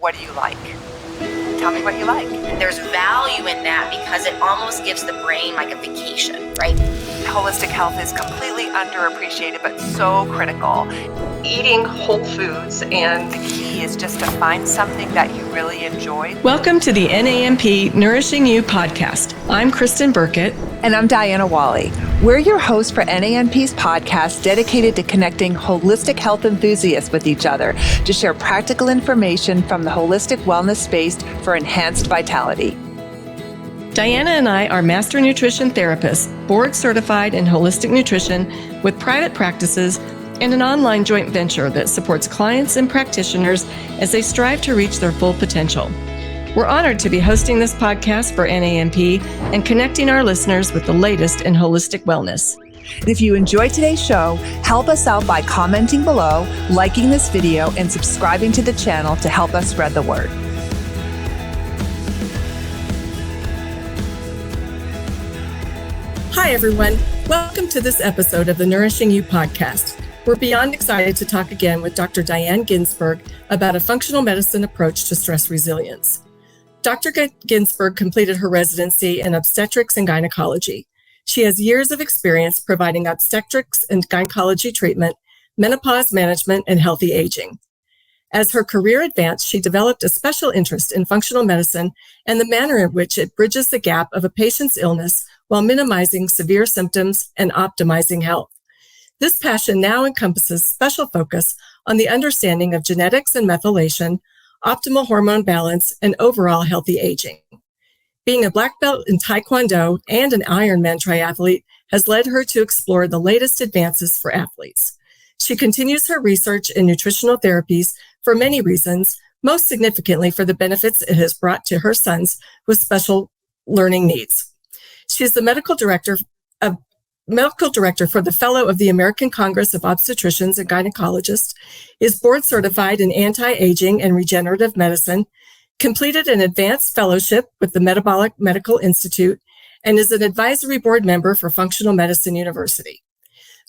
What do you like? Tell me what you like. And there's value in that because it almost gives the brain like a vacation, right? Holistic health is completely underappreciated, but so critical. Eating whole foods, and the key is just to find something that you really enjoy. Welcome to the NAMP Nourishing You podcast. I'm Kristen Burkett. And I'm Diana Wally. We're your hosts for NAMP's podcast dedicated to connecting holistic health enthusiasts with each other to share practical information from the holistic wellness space for enhanced vitality. Diana and I are master nutrition therapists, board certified in holistic nutrition with private practices and an online joint venture that supports clients and practitioners as they strive to reach their full potential. We're honored to be hosting this podcast for NAMP and connecting our listeners with the latest in holistic wellness. And if you enjoyed today's show, help us out by commenting below, liking this video, and subscribing to the channel to help us spread the word. Hi, everyone. Welcome to this episode of the Nourishing You podcast. We're beyond excited to talk again with Dr. Diane Ginsberg about a functional medicine approach to stress resilience. Dr. Ginsberg completed her residency in Obstetrics and Gynecology. She has years of experience providing obstetrics and gynecology treatment, menopause management, and healthy aging. As her career advanced, she developed a special interest in functional medicine and the manner in which it bridges the gap of a patient's illness while minimizing severe symptoms and optimizing health. This passion now encompasses special focus on the understanding of genetics and methylation, optimal hormone balance, and overall healthy aging. Being a black belt in Tae Kwan Do and an Ironman Triathlete has led her to explore the latest advances for athletes. She continues her research in nutritional therapies for many reasons, most significantly for the benefits it has brought to her sons with special learning needs. She is the medical director for the Fellow of the American Congress of Obstetricians and Gynecologists, is board certified in anti-aging and regenerative medicine, completed an advanced fellowship with the Metabolic Medical Institute, and is an advisory board member for Functional Medicine University.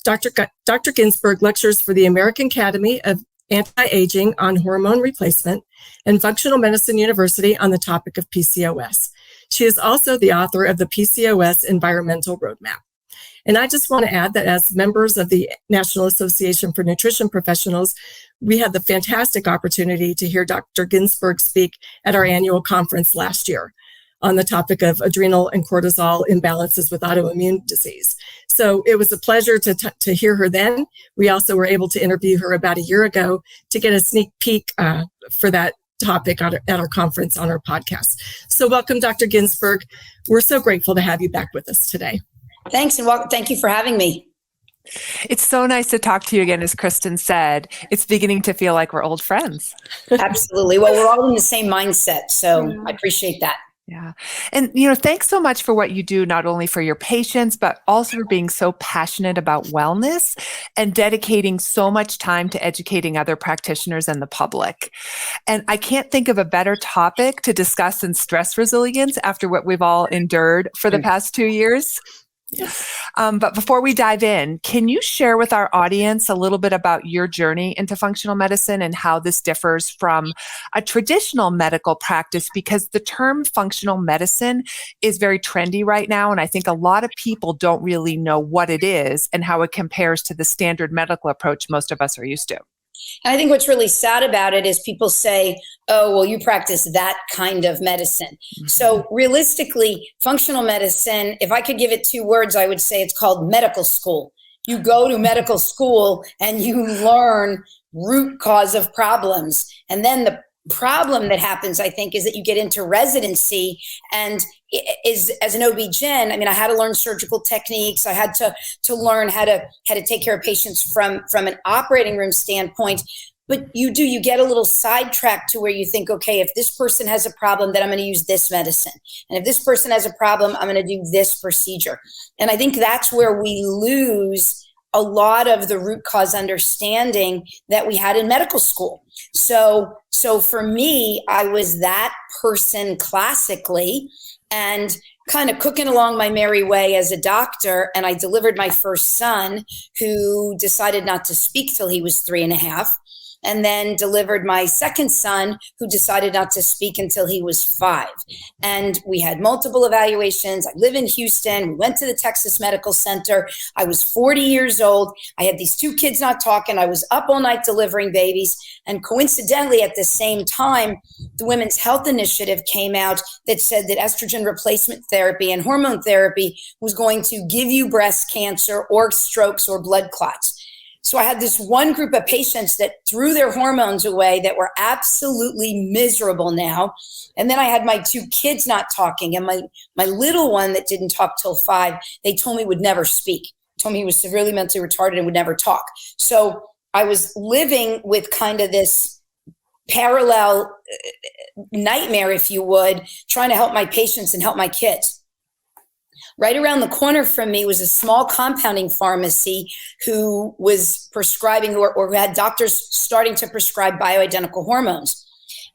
Dr. Ginsberg lectures for the American Academy of Anti-Aging on hormone replacement and Functional Medicine University on the topic of PCOS. She is also the author of the PCOS Environmental Roadmap. And I just want to add that as members of the National Association for Nutrition Professionals, we had the fantastic opportunity to hear Dr. Ginsberg speak at our annual conference last year on the topic of adrenal and cortisol imbalances with autoimmune disease. So it was a pleasure to hear her then. We also were able to interview her about a year ago to get a sneak peek for that topic at our conference on our podcast. So welcome, Dr. Ginsberg. We're so grateful to have you back with us today. Thanks, and thank you for having me. It's so nice to talk to you again. As Kristen said, it's beginning to feel like we're old friends. Absolutely. Well, we're all in the same mindset, so I appreciate that. Yeah. And, thanks so much for what you do, not only for your patients, but also for being so passionate about wellness and dedicating so much time to educating other practitioners and the public. And I can't think of a better topic to discuss than stress resilience after what we've all endured for the past 2 years. Yes. But before we dive in, can you share with our audience a little bit about your journey into functional medicine and how this differs from a traditional medical practice? Because the term functional medicine is very trendy right now, and I think a lot of people don't really know what it is and how it compares to the standard medical approach most of us are used to. And I think what's really sad about it is people say, oh, well, you practice that kind of medicine. Mm-hmm. So realistically, functional medicine, if I could give it 2 words, I would say it's called medical school. You go to medical school and you learn root cause of problems. And then the problem that happens, I think, is that you get into residency and is as an OB-GYN, I had to learn surgical techniques. I had to learn how to take care of patients from an operating room standpoint. But you get a little sidetracked to where you think, okay, if this person has a problem, then I'm going to use this medicine. And if this person has a problem, I'm going to do this procedure. And I think that's where we lose a lot of the root cause understanding that we had in medical school. So for me, I was that person classically and kind of cooking along my merry way as a doctor. And I delivered my first son, who decided not to speak till he was 3.5. and then delivered my second son, who decided not to speak until he was 5. And we had multiple evaluations. I live in Houston. We went to the Texas Medical Center. I was 40 years old. I had these 2 kids not talking. I was up all night delivering babies. And coincidentally, at the same time, the Women's Health Initiative came out that said that estrogen replacement therapy and hormone therapy was going to give you breast cancer or strokes or blood clots. So I had this one group of patients that threw their hormones away that were absolutely miserable now. And then I had my 2 kids not talking, and my little one that didn't talk till 5, they told me would never speak. Told me he was severely mentally retarded and would never talk. So I was living with kind of this parallel nightmare, if you would, trying to help my patients and help my kids. Right around the corner from me was a small compounding pharmacy who was prescribing or who had doctors starting to prescribe bioidentical hormones.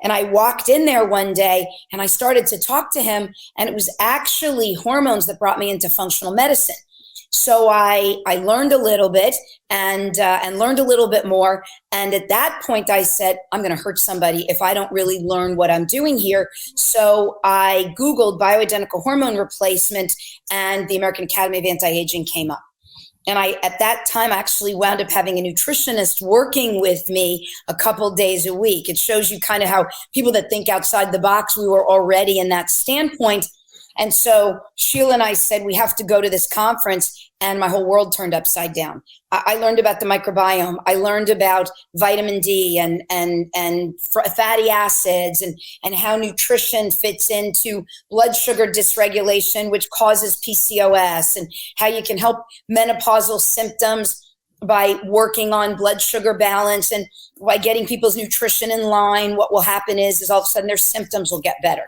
And I walked in there one day and I started to talk to him, and it was actually hormones that brought me into functional medicine. So I learned a little bit and learned a little bit more. And at that point, I said, I'm going to hurt somebody if I don't really learn what I'm doing here. So I Googled bioidentical hormone replacement, and the American Academy of Anti-Aging came up. And at that time, actually wound up having a nutritionist working with me a couple days a week. It shows you kind of how people that think outside the box, we were already in that standpoint. And so Sheila and I said, we have to go to this conference, and my whole world turned upside down. I learned about the microbiome. I learned about vitamin D and fatty acids and how nutrition fits into blood sugar dysregulation, which causes PCOS, and how you can help menopausal symptoms by working on blood sugar balance, and by getting people's nutrition in line. What will happen is all of a sudden their symptoms will get better.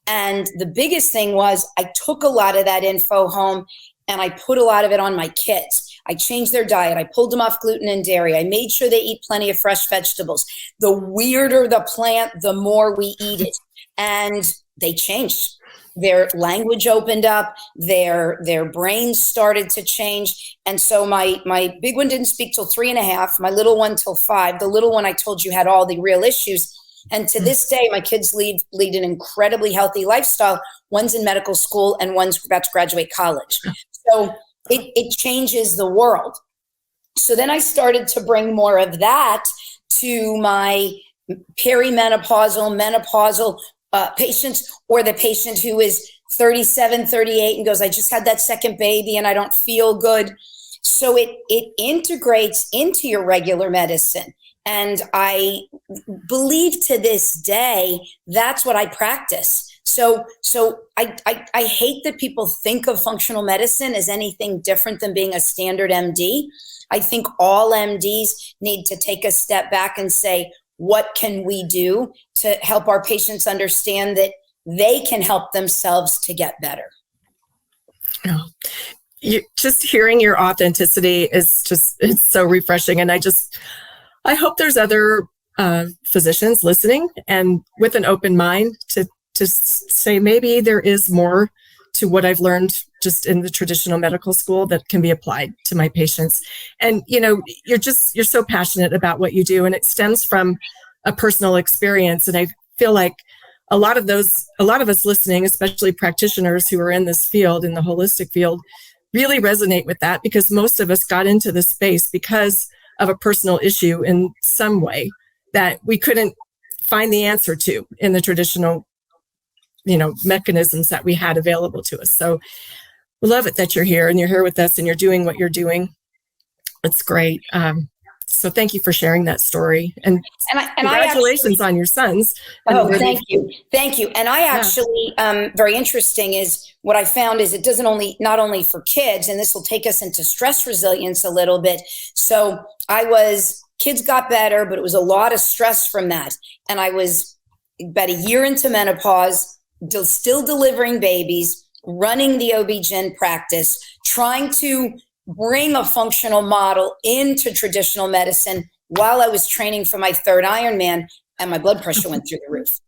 And the biggest thing was I took a lot of that info home and I put a lot of it on my kids. I changed their diet. I pulled them off gluten and dairy. I made sure they eat plenty of fresh vegetables. The weirder the plant, the more we eat it. And they changed. Their language opened up. Their brains started to change. And so my big one didn't speak till 3.5, my little one till 5. The little one I told you had all the real issues. And to this day, my kids lead an incredibly healthy lifestyle. One's in medical school and one's about to graduate college. So it changes the world. So then I started to bring more of that to my perimenopausal, menopausal patients, or the patient who is 37, 38 and goes, I just had that second baby and I don't feel good. So it integrates into your regular medicine. And I believe to this day, that's what I practice. So I hate that people think of functional medicine as anything different than being a standard MD. I think all MDs need to take a step back and say, what can we do to help our patients understand that they can help themselves to get better? Oh, just hearing your authenticity is it's so refreshing. And I hope there's other physicians listening and with an open mind to say maybe there is more to what I've learned just in the traditional medical school that can be applied to my patients. And, you're so passionate about what you do, and it stems from a personal experience. And I feel like a lot of us listening, especially practitioners who are in this field, in the holistic field, really resonate with that, because most of us got into this space because of a personal issue in some way that we couldn't find the answer to in the traditional, mechanisms that we had available to us. So we love it that you're here and you're here with us and you're doing what you're doing. It's great. So thank you for sharing that story, and congratulations on your sons. Oh, thank you. Thank you. And I actually, very interesting is what I found is it doesn't not only for kids, and this will take us into stress resilience a little bit. So kids got better, but it was a lot of stress from that. And I was about a year into menopause, still delivering babies, running the OB-GYN practice, trying to bring a functional model into traditional medicine while I was training for my 3rd Ironman, and my blood pressure went through the roof.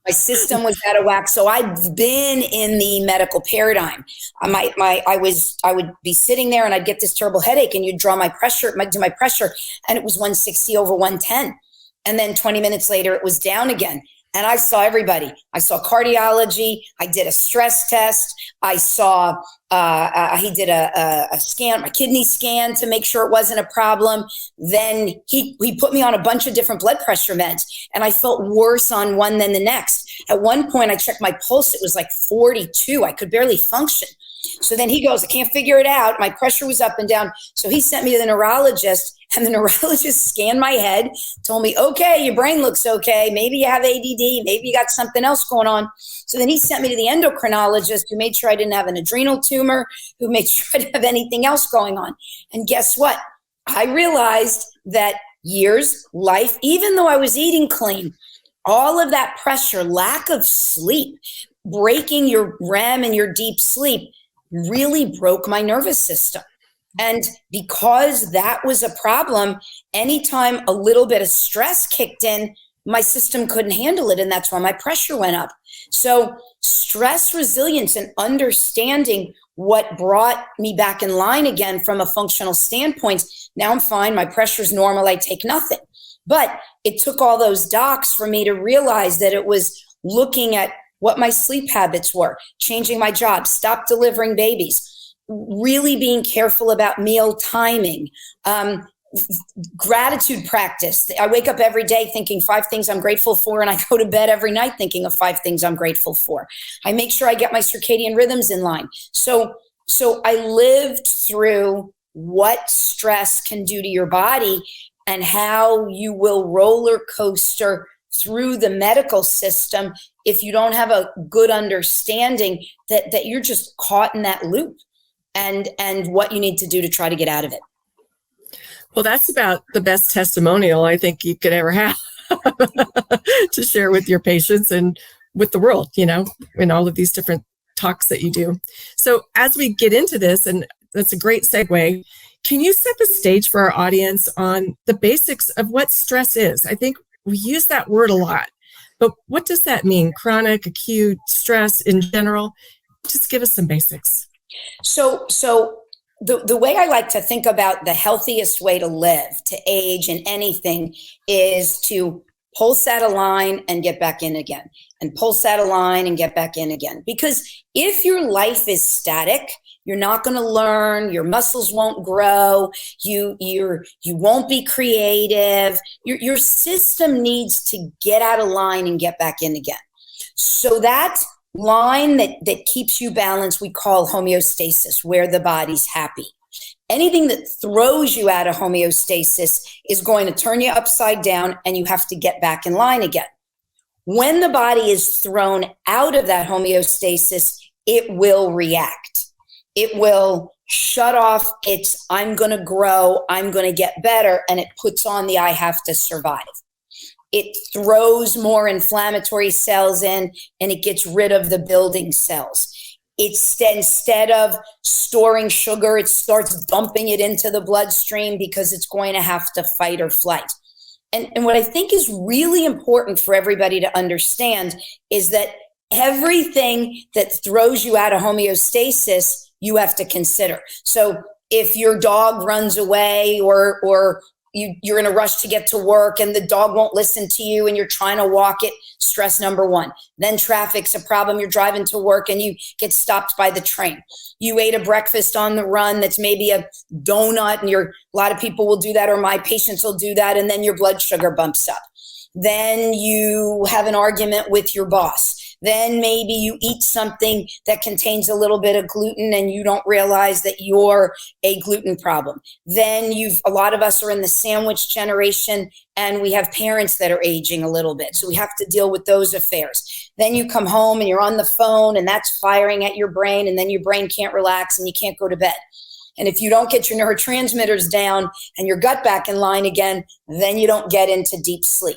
My system was out of whack. So I've been in the medical paradigm. I would be sitting there and I'd get this terrible headache, and you'd draw my pressure, do my pressure, and it was 160 over 110. And then 20 minutes later, it was down again. And I saw everybody. I saw cardiology. I did a stress test. I saw, he did a scan, my kidney scan, to make sure it wasn't a problem. Then he put me on a bunch of different blood pressure meds, and I felt worse on one than the next. At one point, I checked my pulse. It was like 42. I could barely function. So then he goes, I can't figure it out. My pressure was up and down. So he sent me to the neurologist, and the neurologist scanned my head, told me, okay, your brain looks okay. Maybe you have ADD. Maybe you got something else going on. So then he sent me to the endocrinologist, who made sure I didn't have an adrenal tumor, who made sure I didn't have anything else going on. And guess what? I realized that years, life, even though I was eating clean, all of that pressure, lack of sleep, breaking your REM and your deep sleep really broke my nervous system. And because that was a problem, anytime a little bit of stress kicked in, my system couldn't handle it. And that's why my pressure went up. So stress resilience and understanding what brought me back in line again from a functional standpoint. Now I'm fine. My pressure's normal. I take nothing. But it took all those docs for me to realize that it was looking at what my sleep habits were, changing my job, stop delivering babies, really being careful about meal timing, gratitude practice. I wake up every day thinking 5 things I'm grateful for, and I go to bed every night thinking of 5 things I'm grateful for. I make sure I get my circadian rhythms in line. So I lived through what stress can do to your body and how you will roller coaster through the medical system if you don't have a good understanding that you're just caught in that loop, and what you need to do to try to get out of it. Well, that's about the best testimonial I think you could ever have to share with your patients and with the world, in all of these different talks that you do. So as we get into this, and that's a great segue, can you set the stage for our audience on the basics of what stress is? I think we use that word a lot, but what does that mean? Chronic, acute, stress in general? Just give us some basics. So the way I like to think about the healthiest way to live, to age in anything, is to pulse out a line and get back in again, and pulse out a line and get back in again. Because if your life is static, you're not going to learn, your muscles won't grow, you won't be creative. Your system needs to get out of line and get back in again. So that line that keeps you balanced, we call homeostasis, where the body's happy. Anything that throws you out of homeostasis is going to turn you upside down, and you have to get back in line again. When the body is thrown out of that homeostasis, it will react. It will shut off its I'm going to grow, I'm going to get better, and it puts on the I have to survive. It throws more inflammatory cells in, and it gets rid of the building cells. Instead of storing sugar, it starts dumping it into the bloodstream because it's going to have to fight or flight. And what I think is really important for everybody to understand is that everything that throws you out of homeostasis, you have to consider. So if your dog runs away, or you're in a rush to get to work and the dog won't listen to you and you're trying to walk it, stress number 1. Then traffic's a problem. You're driving to work and you get stopped by the train. You ate a breakfast on the run that's maybe a donut, and a lot of people will do that, or my patients will do that, and then your blood sugar bumps up. Then you have an argument with your boss. Then maybe you eat something that contains a little bit of gluten and you don't realize that you're a gluten problem. Then a lot of us are in the sandwich generation, and we have parents that are aging a little bit. So we have to deal with those affairs. Then you come home and you're on the phone, and that's firing at your brain, and then your brain can't relax and you can't go to bed. And if you don't get your neurotransmitters down and your gut back in line again, then you don't get into deep sleep.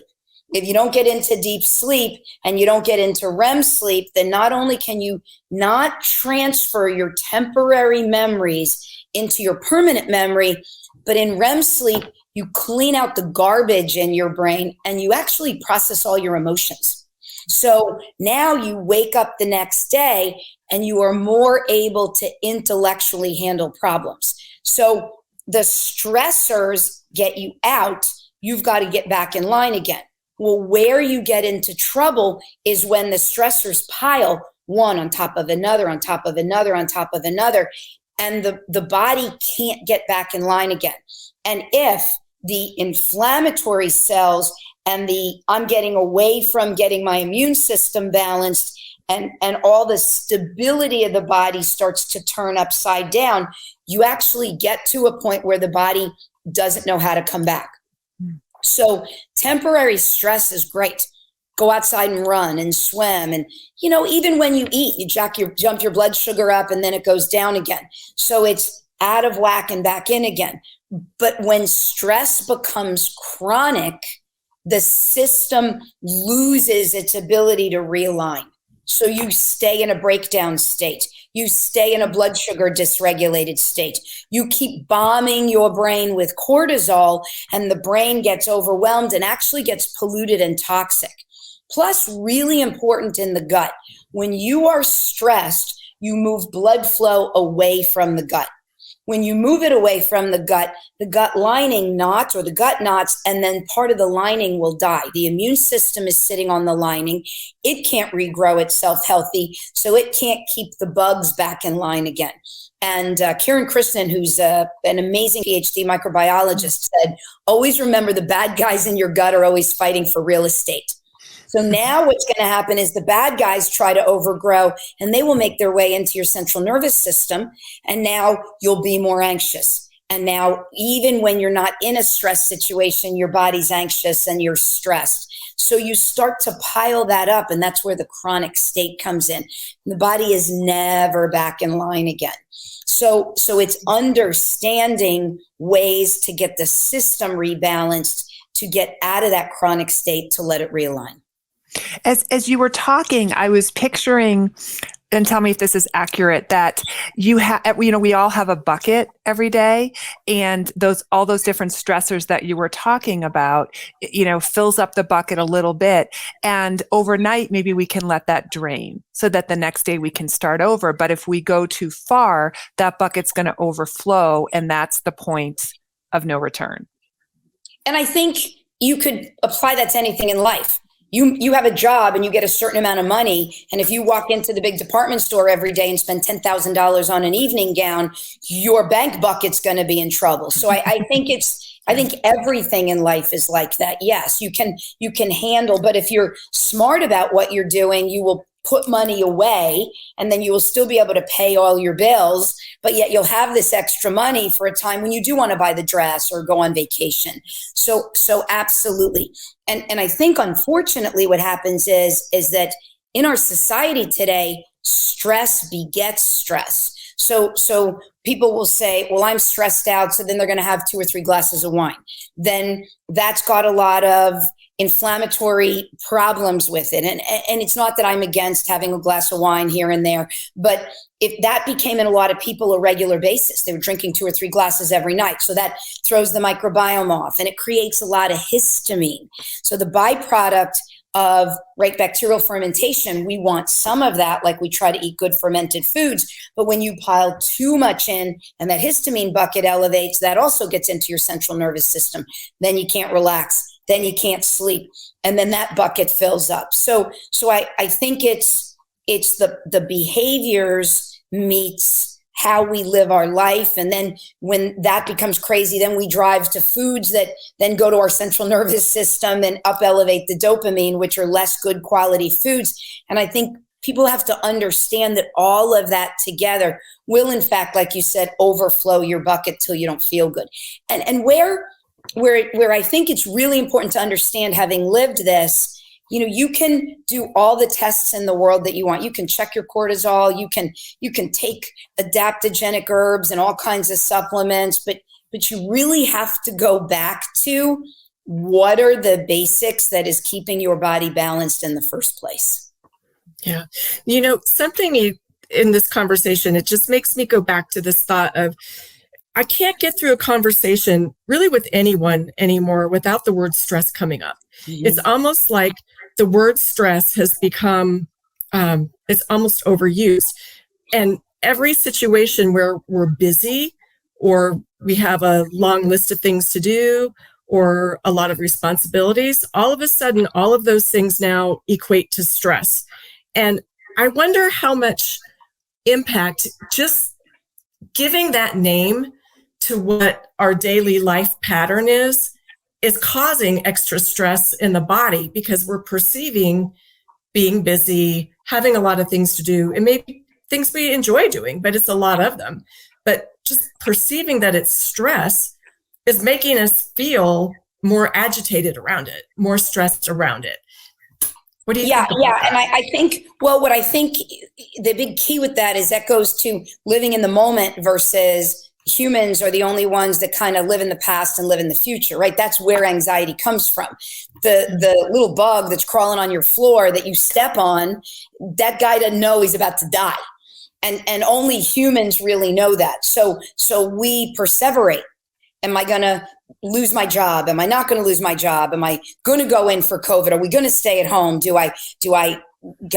If you don't get into deep sleep and you don't get into REM sleep, then not only can you not transfer your temporary memories into your permanent memory, but in REM sleep, you clean out the garbage in your brain and you actually process all your emotions. So now you wake up the next day and you are more able to intellectually handle problems. So the stressors get you out, you've got to get back in line again. Well, where you get into trouble is when the stressors pile one on top of another, on top of another, on top of another, and the body can't get back in line again. And if the inflammatory cells and I'm getting away from getting my immune system balanced, and all the stability of the body starts to turn upside down, you actually get to a point where the body doesn't know how to come back. So temporary stress is great. Go outside and run and swim. And, even when you eat, you jump your blood sugar up and then it goes down again. So it's out of whack and back in again. But when stress becomes chronic, the system loses its ability to realign. So you stay in a breakdown state. You stay in a blood sugar dysregulated state. You keep bombing your brain with cortisol, and the brain gets overwhelmed and actually gets polluted and toxic. Plus, really important in the gut, when you are stressed, you move blood flow away from the gut. When you move it away from the gut lining knots, or the gut knots, and then part of the lining will die. The immune system is sitting on the lining. It can't regrow itself healthy, so it can't keep the bugs back in line again. And Karen Kristen, who's an amazing PhD microbiologist, said, always remember the bad guys in your gut are always fighting for real estate. So now what's going to happen is the bad guys try to overgrow, and they will make their way into your central nervous system. And now you'll be more anxious. And now even when you're not in a stress situation, your body's anxious and you're stressed. So you start to pile that up, and that's where the chronic state comes in. The body is never back in line again. So it's understanding ways to get the system rebalanced, to get out of that chronic state, to let it realign. As you were talking, I was picturing, and tell me if this is accurate, that we all have a bucket every day, and all those different stressors that you were talking about, fills up the bucket a little bit, and overnight maybe we can let that drain so that the next day we can start over. But if we go too far, that bucket's going to overflow, and that's the point of no return. And I think you could apply that to anything in life. You have a job and you get a certain amount of money. And if you walk into the big department store every day and spend $10,000 on an evening gown, your bank bucket's going to be in trouble. So I think everything in life is like that. Yes, you can handle, but if you're smart about what you're doing, you will put money away, and then you will still be able to pay all your bills, but yet you'll have this extra money for a time when you do want to buy the dress or go on vacation. So absolutely. And I think, unfortunately, what happens is that in our society today, stress begets stress. So people will say, well, I'm stressed out, so then they're going to have 2 or 3 glasses of wine. Then that's got a lot of inflammatory problems with it. And it's not that I'm against having a glass of wine here and there, but if that became in a lot of people a regular basis, they were drinking 2 or 3 glasses every night. So that throws the microbiome off, and it creates a lot of histamine. So the byproduct of bacterial fermentation, we want some of that, like we try to eat good fermented foods. But when you pile too much in and that histamine bucket elevates, that also gets into your central nervous system. Then you can't relax. Then you can't sleep. And then that bucket fills up. So I think it's the behaviors meets how we live our life. And then when that becomes crazy, then we drive to foods that then go to our central nervous system and up elevate the dopamine, which are less good quality foods. And I think people have to understand that all of that together will, in fact, like you said, overflow your bucket till you don't feel good. And where I think it's really important to understand, having lived this, you can do all the tests in the world that you want. You can check your cortisol. You can take adaptogenic herbs and all kinds of supplements, but you really have to go back to what are the basics that is keeping your body balanced in the first place. Yeah. Something in this conversation, it just makes me go back to this thought of, I can't get through a conversation really with anyone anymore without the word stress coming up. Mm-hmm. It's almost like the word stress has become, it's almost overused. And every situation where we're busy or we have a long list of things to do or a lot of responsibilities, all of a sudden, all of those things now equate to stress. And I wonder how much impact just giving that name to what our daily life pattern is causing extra stress in the body, because we're perceiving being busy, having a lot of things to do, and maybe things we enjoy doing, but it's a lot of them. But just perceiving that it's stress is making us feel more agitated around it, more stressed around it. What do you think? Yeah. And I think, well, what I think the big key with that is that goes to living in the moment versus humans are the only ones that kind of live in the past and live in the future, right? That's where anxiety comes from. The little bug that's crawling on your floor that you step on, that guy doesn't know he's about to die. And only humans really know that. So we perseverate. Am I going to lose my job? Am I not going to lose my job? Am I going to go in for COVID? Are we going to stay at home? Am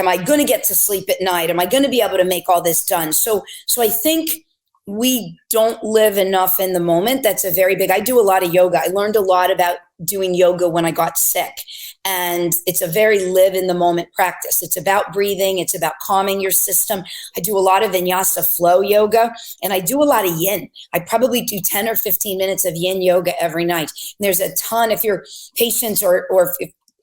I going to get to sleep at night? Am I going to be able to make all this done? So I think we don't live enough in the moment. That's a very big, I do a lot of yoga. I learned a lot about doing yoga when I got sick. And it's a very live in the moment practice. It's about breathing. It's about calming your system. I do a lot of vinyasa flow yoga, and I do a lot of yin. I probably do 10 or 15 minutes of yin yoga every night. And there's a ton, if you're patients or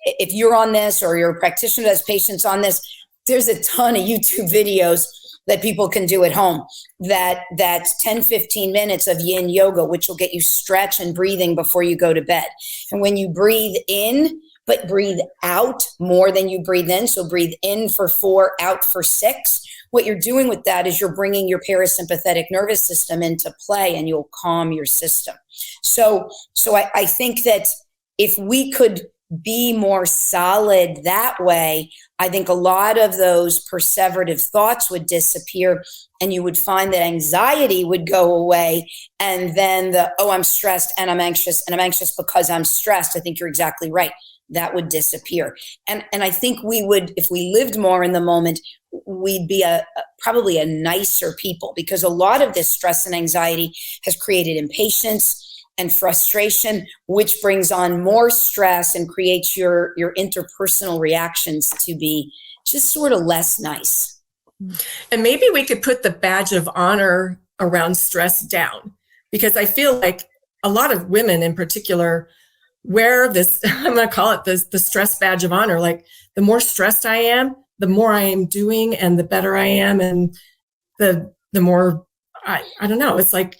if you're on this or you're a practitioner that has patients on this, there's a ton of YouTube videos that people can do at home. That's 10, 15 minutes of yin yoga, which will get you stretch and breathing before you go to bed. And when you breathe in, but breathe out more than you breathe in, so breathe in for 4, out for 6, what you're doing with that is you're bringing your parasympathetic nervous system into play, and you'll calm your system. So I think that if we could be more solid that way, I think a lot of those perseverative thoughts would disappear, and you would find that anxiety would go away. And then I'm stressed and I'm anxious because I'm stressed. I think you're exactly right. That would disappear. And I think we would, if we lived more in the moment, we'd be probably a nicer people, because a lot of this stress and anxiety has created impatience and frustration, which brings on more stress and creates your interpersonal reactions to be just sort of less nice. And maybe we could put the badge of honor around stress down, because I feel like a lot of women in particular wear this, I'm going to call it the stress badge of honor. Like, the more stressed I am, the more I am doing and the better I am. And the more, I don't know, it's like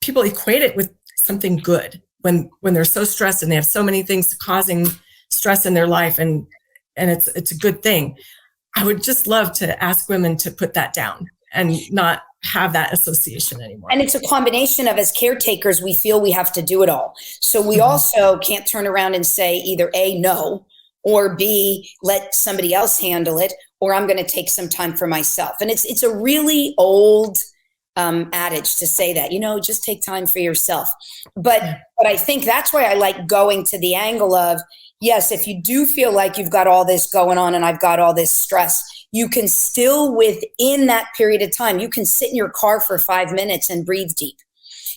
people equate it with something good when they're so stressed and they have so many things causing stress in their life, and it's a good thing. I would just love to ask women to put that down and not have that association anymore. And it's a combination of, as caretakers, we feel we have to do it all. So we also can't turn around and say either A, no, or B, let somebody else handle it, or I'm going to take some time for myself. And it's a really old adage to say that, just take time for yourself. But I think that's why I like going to the angle of, yes, if you do feel like you've got all this going on and I've got all this stress, you can still, within that period of time, you can sit in your car for 5 minutes and breathe deep.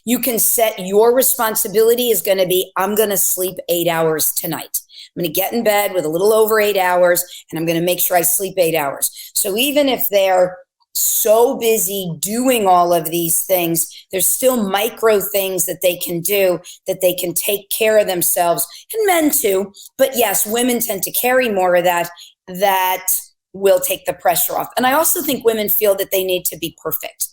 You can set your responsibility is going to be, I'm going to sleep 8 hours tonight. I'm going to get in bed with a little over 8 hours, and I'm going to make sure I sleep 8 hours. So even if they're so busy doing all of these things, there's still micro things that they can do, that they can take care of themselves, and men too. But yes, women tend to carry more of that will take the pressure off. And I also think women feel that they need to be perfect.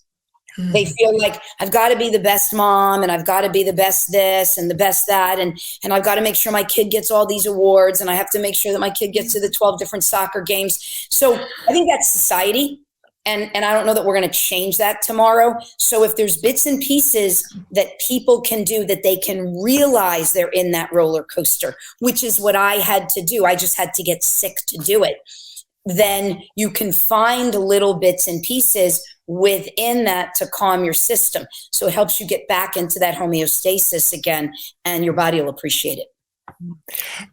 They feel like, I've got to be the best mom, and I've got to be the best this and the best that. And I've got to make sure my kid gets all these awards, and I have to make sure that my kid gets to the 12 different soccer games. So I think that's society. And I don't know that we're going to change that tomorrow. So if there's bits and pieces that people can do, that they can realize they're in that roller coaster, which is what I had to do. I just had to get sick to do it. Then you can find little bits and pieces within that to calm your system. So it helps you get back into that homeostasis again, and your body will appreciate it.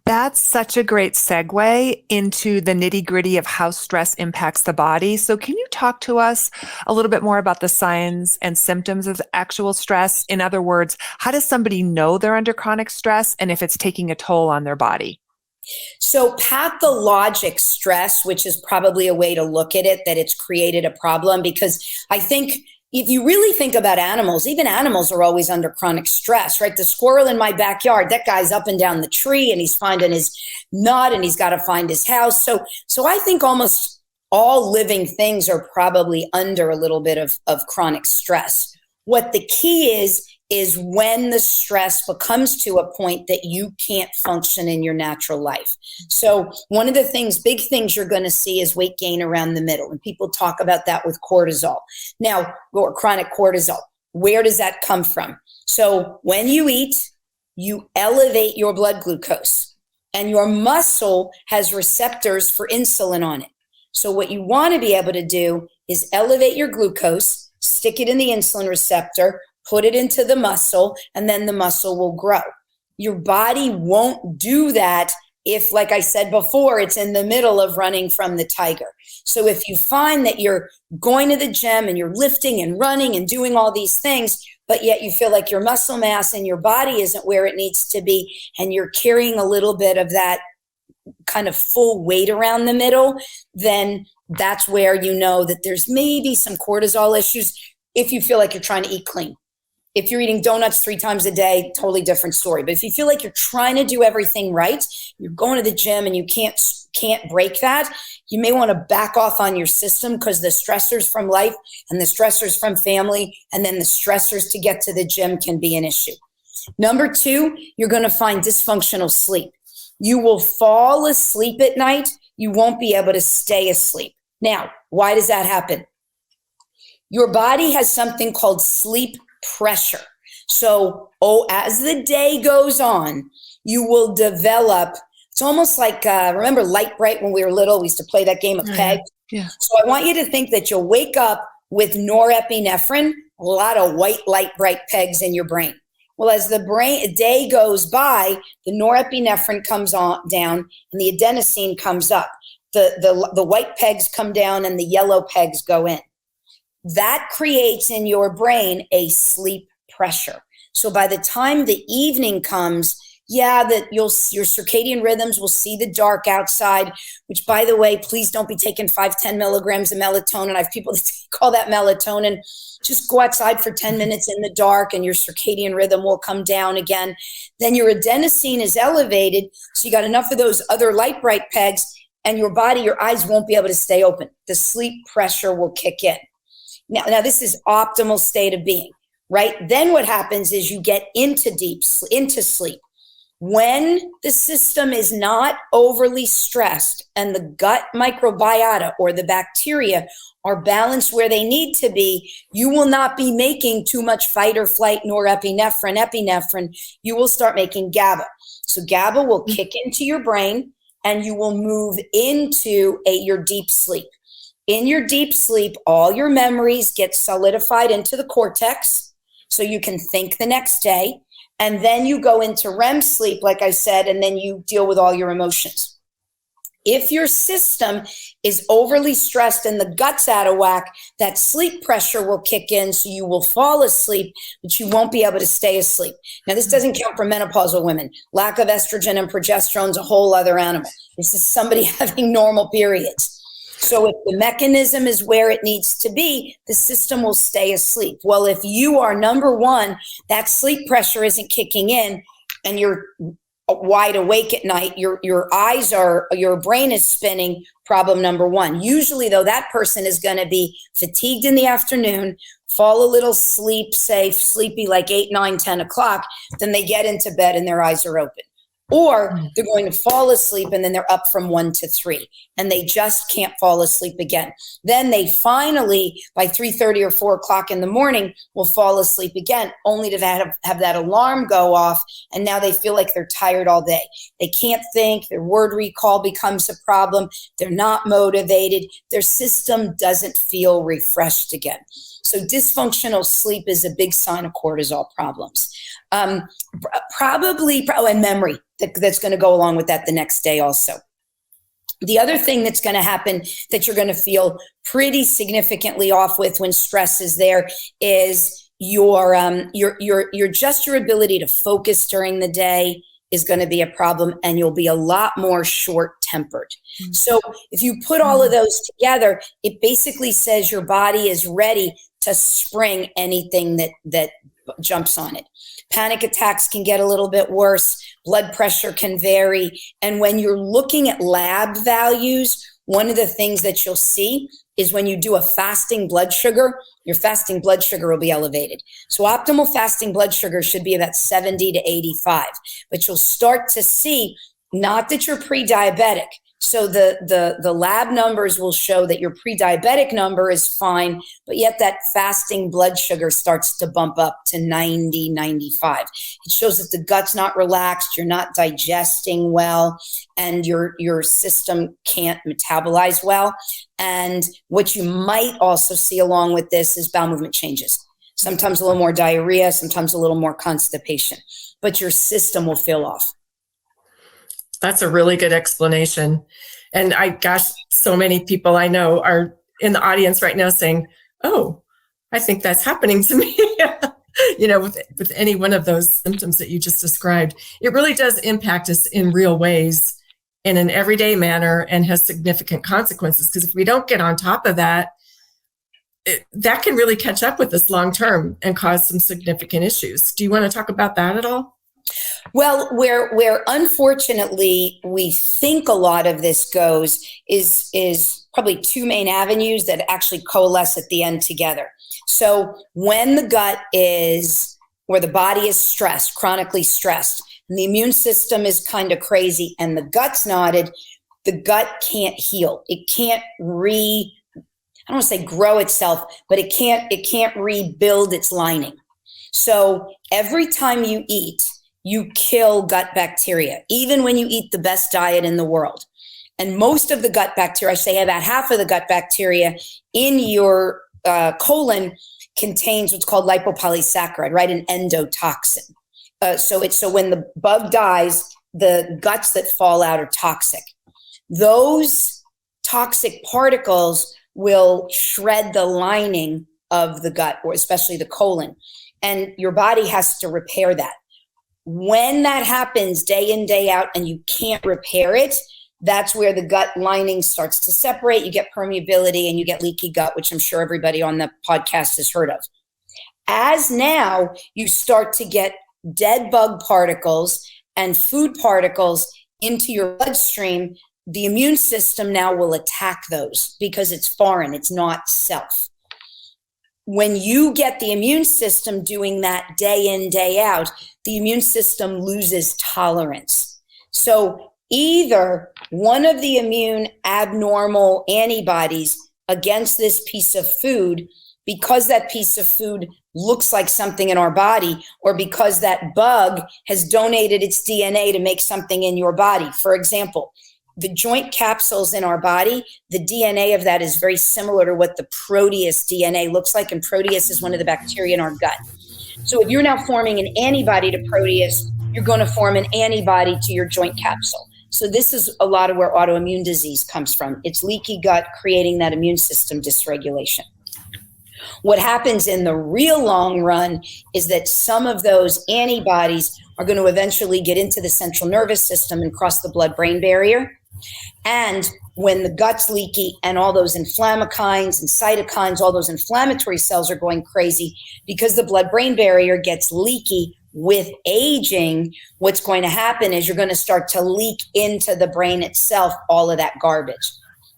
That's such a great segue into the nitty-gritty of how stress impacts the body. So can you talk to us a little bit more about the signs and symptoms of actual stress? In other words, how does somebody know they're under chronic stress and if it's taking a toll on their body? So pathologic stress, which is probably a way to look at it, that it's created a problem, because I think if you really think about animals, even animals are always under chronic stress, right? The squirrel in my backyard, that guy's up and down the tree and he's finding his nut and he's got to find his house. So I think almost all living things are probably under a little bit of chronic stress. What the key is when the stress becomes to a point that you can't function in your natural life. So one of the big things you're going to see is weight gain around the middle. And people talk about that with cortisol. Now, or chronic cortisol, where does that come from? So when you eat, you elevate your blood glucose and your muscle has receptors for insulin on it. So what you want to be able to do is elevate your glucose, stick it in the insulin receptor, put it into the muscle, and then the muscle will grow. Your body won't do that if, like I said before, it's in the middle of running from the tiger. So if you find that you're going to the gym and you're lifting and running and doing all these things, but yet you feel like your muscle mass and your body isn't where it needs to be, and you're carrying a little bit of that kind of full weight around the middle, then that's where you know that there's maybe some cortisol issues. If you feel like you're trying to eat clean. If you're eating donuts 3 times a day, totally different story. But if you feel like you're trying to do everything right, you're going to the gym and you can't break that, you may want to back off on your system, because the stressors from life and the stressors from family and then the stressors to get to the gym can be an issue. Number 2, you're going to find dysfunctional sleep. You will fall asleep at night. You won't be able to stay asleep. Now, why does that happen? Your body has something called sleep pressure. So, as the day goes on, you will develop, it's almost like, remember Light Bright when we were little, we used to play that game of peg. Yeah. So I want you to think that you'll wake up with norepinephrine, a lot of white light bright pegs in your brain. Well, as the day goes by, the norepinephrine comes down and the adenosine comes up. The white pegs come down and the yellow pegs go in. That creates in your brain a sleep pressure. So by the time the evening comes, that your circadian rhythms will see the dark outside, which, by the way, please don't be taking 5-10 milligrams of melatonin. I have people that call that melatonin. Just go outside for 10 minutes in the dark and your circadian rhythm will come down again. Then your adenosine is elevated. So you got enough of those other light bright pegs, and your eyes won't be able to stay open. The sleep pressure will kick in. Now this is optimal state of being, right? Then what happens is you get into sleep. When the system is not overly stressed and the gut microbiota or the bacteria are balanced where they need to be, you will not be making too much fight or flight epinephrine. You will start making GABA. So GABA will kick into your brain and you will move into your deep sleep. In your deep sleep, all your memories get solidified into the cortex so you can think the next day. And then you go into REM sleep, like I said, and then you deal with all your emotions. If your system is overly stressed and the gut's out of whack, that sleep pressure will kick in, so you will fall asleep, but you won't be able to stay asleep. Now, this doesn't count for menopausal women. Lack of estrogen and progesterone is a whole other animal. This is somebody having normal periods. So if the mechanism is where it needs to be, the system will stay asleep. Well, if you are, number one, that sleep pressure isn't kicking in and you're wide awake at night, your brain is spinning, problem number one. Usually, though, that person is going to be fatigued in the afternoon, fall a little sleepy like 8, 9, 10 o'clock, then they get into bed and their eyes are open. Or they're going to fall asleep and then they're up from 1 to 3 and they just can't fall asleep again. Then they finally, by 3:30 or 4 o'clock in the morning, will fall asleep again, only to have that alarm go off. And now they feel like they're tired all day. They can't think. Their word recall becomes a problem. They're not motivated. Their system doesn't feel refreshed again. So dysfunctional sleep is a big sign of cortisol problems. And memory that's going to go along with that the next day also. The other thing that's going to happen that you're going to feel pretty significantly off with when stress is there is your ability to focus during the day is going to be a problem, and you'll be a lot more short-tempered. Mm-hmm. So if you put all of those together, it basically says your body is ready to spring anything that jumps on it. Panic attacks can get a little bit worse. Blood pressure can vary. And when you're looking at lab values, one of the things that you'll see is when you do a fasting blood sugar, your fasting blood sugar will be elevated. So optimal fasting blood sugar should be about 70 to 85. But you'll start to see, not that you're pre-diabetic. So the lab numbers will show that your pre-diabetic number is fine, but yet that fasting blood sugar starts to bump up to 90, 95. It shows that the gut's not relaxed, you're not digesting well, and your system can't metabolize well. And what you might also see along with this is bowel movement changes. Sometimes a little more diarrhea, sometimes a little more constipation, but your system will feel off. That's a really good explanation. And so many people I know are in the audience right now saying, oh, I think that's happening to me. With any one of those symptoms that you just described, it really does impact us in real ways in an everyday manner and has significant consequences. Because if we don't get on top of that, that can really catch up with us long term and cause some significant issues. Do you want to talk about that at all? Well, where unfortunately we think a lot of this goes is probably two main avenues that actually coalesce at the end together. So when the gut or the body is stressed, chronically stressed, and the immune system is kind of crazy and the gut's knotted, the gut can't heal. It can't I don't want to say grow itself, but it can't rebuild its lining. So every time you eat, you kill gut bacteria, even when you eat the best diet in the world. And most of the gut bacteria, I say about half of the gut bacteria in your colon contains what's called lipopolysaccharide, right? An endotoxin. So when the bug dies, the guts that fall out are toxic. Those toxic particles will shred the lining of the gut, or especially the colon. And your body has to repair that. When that happens day in, day out, and you can't repair it, that's where the gut lining starts to separate. You get permeability and you get leaky gut, which I'm sure everybody on the podcast has heard of. As now you start to get dead bug particles and food particles into your bloodstream, the immune system now will attack those because it's foreign, it's not self. When you get the immune system doing that day in, day out, the immune system loses tolerance. So either one of the immune abnormal antibodies against this piece of food, because that piece of food looks like something in our body, or because that bug has donated its DNA to make something in your body. For example, the joint capsules in our body, the DNA of that is very similar to what the Proteus DNA looks like. And Proteus is one of the bacteria in our gut. So if you're now forming an antibody to Proteus, you're going to form an antibody to your joint capsule. So this is a lot of where autoimmune disease comes from. It's leaky gut creating that immune system dysregulation. What happens in the real long run is that some of those antibodies are going to eventually get into the central nervous system and cross the blood-brain barrier. And when the gut's leaky and all those inflammokines and cytokines, all those inflammatory cells are going crazy because the blood-brain barrier gets leaky with aging, what's going to happen is you're going to start to leak into the brain itself all of that garbage.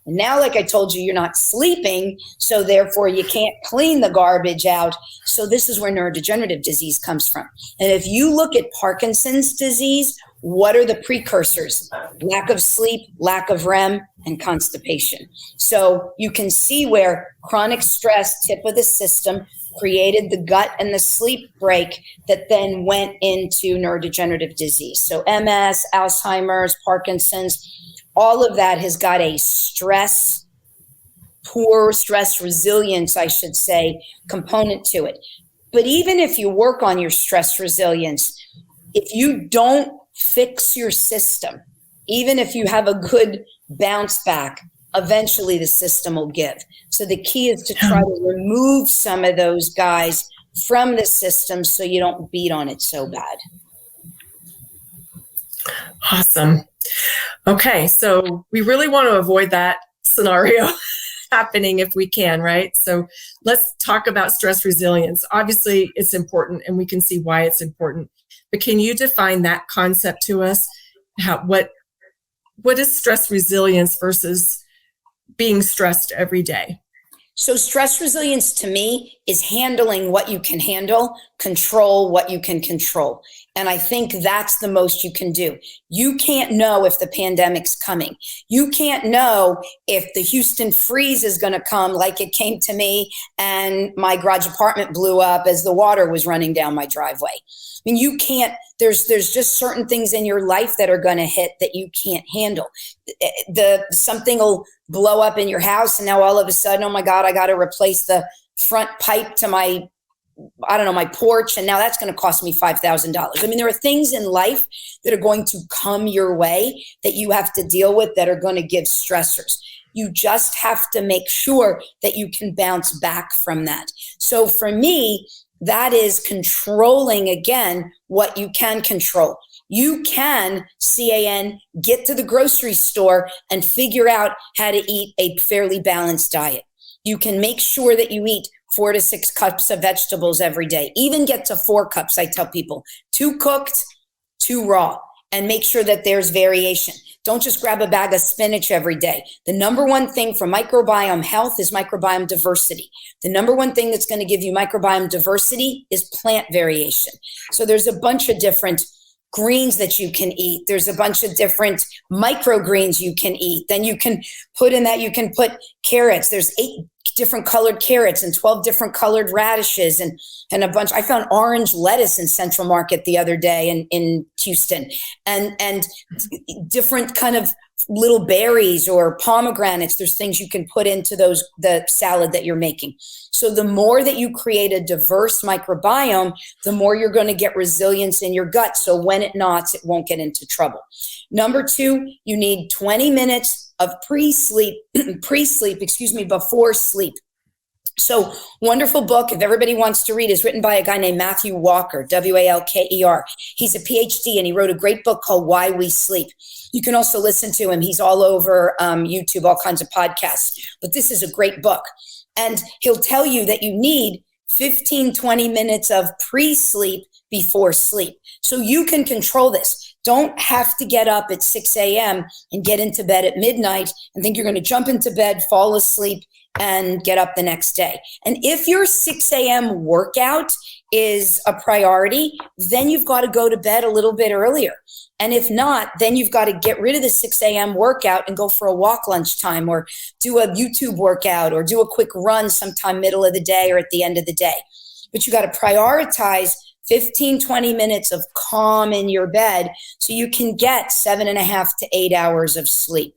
And now, like I told you, you're not sleeping, so therefore you can't clean the garbage out. So this is where neurodegenerative disease comes from. And if you look at Parkinson's disease, what are the precursors? Lack of sleep, lack of REM, and constipation. So you can see where chronic stress, tip of the system, created the gut and the sleep break that then went into neurodegenerative disease. So MS, Alzheimer's, Parkinson's, all of that has got a poor stress resilience, I should say, component to it. But even if you work on your stress resilience, if you don't fix your system, even if you have a good bounce back, eventually the system will give. So the key is to try to remove some of those guys from the system so you don't beat on it so bad. Awesome. Okay, so we really want to avoid that scenario happening if we can, right? So let's talk about stress resilience. Obviously, it's important, and we can see why it's important. But can you define that concept to us? What is stress resilience versus being stressed every day? So stress resilience to me is handling what you can handle, control what you can control. And I think that's the most you can do. You can't know if the pandemic's coming. You can't know if the Houston freeze is going to come like it came to me and my garage apartment blew up as the water was running down my driveway. I mean, you can't, there's just certain things in your life that are going to hit that you can't handle. Something will blow up in your house and now all of a sudden, oh my God, I got to replace the front pipe to my porch. And now that's going to cost me $5,000. I mean, there are things in life that are going to come your way that you have to deal with that are going to give stressors. You just have to make sure that you can bounce back from that. So for me, that is controlling, again, what you can control. You can, CAN, get to the grocery store and figure out how to eat a fairly balanced diet. You can make sure that you eat 4 to 6 cups of vegetables every day. Even get to 4 cups, I tell people. 2 cooked, 2 raw, and make sure that there's variation. Don't just grab a bag of spinach every day. The number one thing for microbiome health is microbiome diversity. The number one thing that's going to give you microbiome diversity is plant variation. So there's a bunch of different greens that you can eat. There's a bunch of different microgreens you can eat. Then you can put in that, you can put carrots. There's 8 different colored carrots and 12 different colored radishes and a bunch. I found orange lettuce in Central Market the other day in Houston and different kind of little berries or pomegranates. There's things you can put into the salad that you're making. So the more that you create a diverse microbiome, the more you're going to get resilience in your gut. So when it knots, it won't get into trouble. Number 2, you need 20 minutes of pre-sleep, before sleep. So wonderful book, if everybody wants to read, is written by a guy named Matthew Walker, Walker. He's a PhD and he wrote a great book called Why We Sleep. You can also listen to him. He's all over YouTube, all kinds of podcasts. But this is a great book. And he'll tell you that you need 15, 20 minutes of pre-sleep before sleep. So you can control this. Don't have to get up at 6 a.m. and get into bed at midnight and think you're going to jump into bed, fall asleep, and get up the next day. And if your 6 a.m. workout is a priority, then you've got to go to bed a little bit earlier. And if not, then you've got to get rid of the 6 a.m. workout and go for a walk lunchtime or do a YouTube workout or do a quick run sometime middle of the day or at the end of the day. But you got to prioritize 15, 20 minutes of calm in your bed so you can get 7.5 to 8 hours of sleep.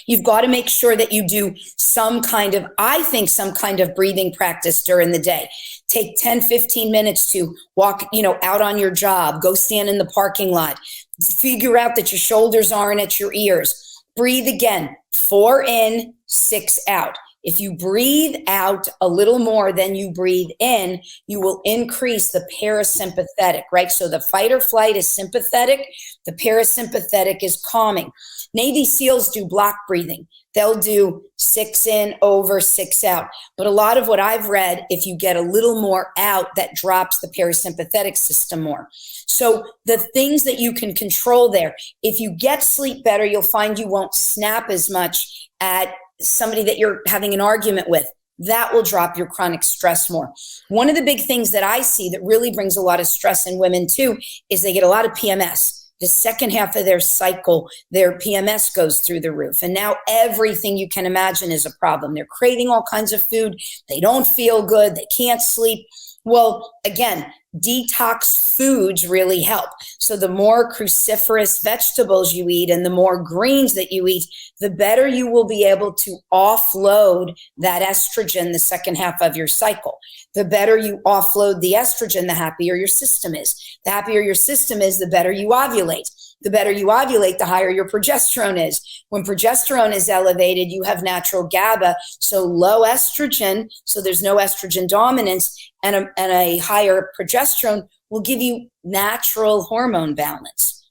You've got to make sure that you do some kind of breathing practice during the day. Take 10, 15 minutes to walk, out on your job, go stand in the parking lot, figure out that your shoulders aren't at your ears. Breathe again, 4 in, 6 out. If you breathe out a little more than you breathe in, you will increase the parasympathetic, right? So the fight or flight is sympathetic. The parasympathetic is calming. Navy SEALs do block breathing. They'll do 6 in, over, 6 out. But a lot of what I've read, if you get a little more out, that drops the parasympathetic system more. So the things that you can control there, if you get sleep better, you'll find you won't snap as much at somebody that you're having an argument with. That will drop your chronic stress more. One of the big things that I see that really brings a lot of stress in women too is they get a lot of PMS. The second half of their cycle, their PMS goes through the roof. And now everything you can imagine is a problem. They're craving all kinds of food. They don't feel good. They can't sleep. Well, again, detox foods really help. So the more cruciferous vegetables you eat and the more greens that you eat, the better you will be able to offload that estrogen the second half of your cycle. The better you offload the estrogen, the happier your system is. The happier your system is, the better you ovulate. The better you ovulate, the higher your progesterone is. When progesterone is elevated, you have natural GABA, so low estrogen, so there's no estrogen dominance, and a higher progesterone will give you natural hormone balance.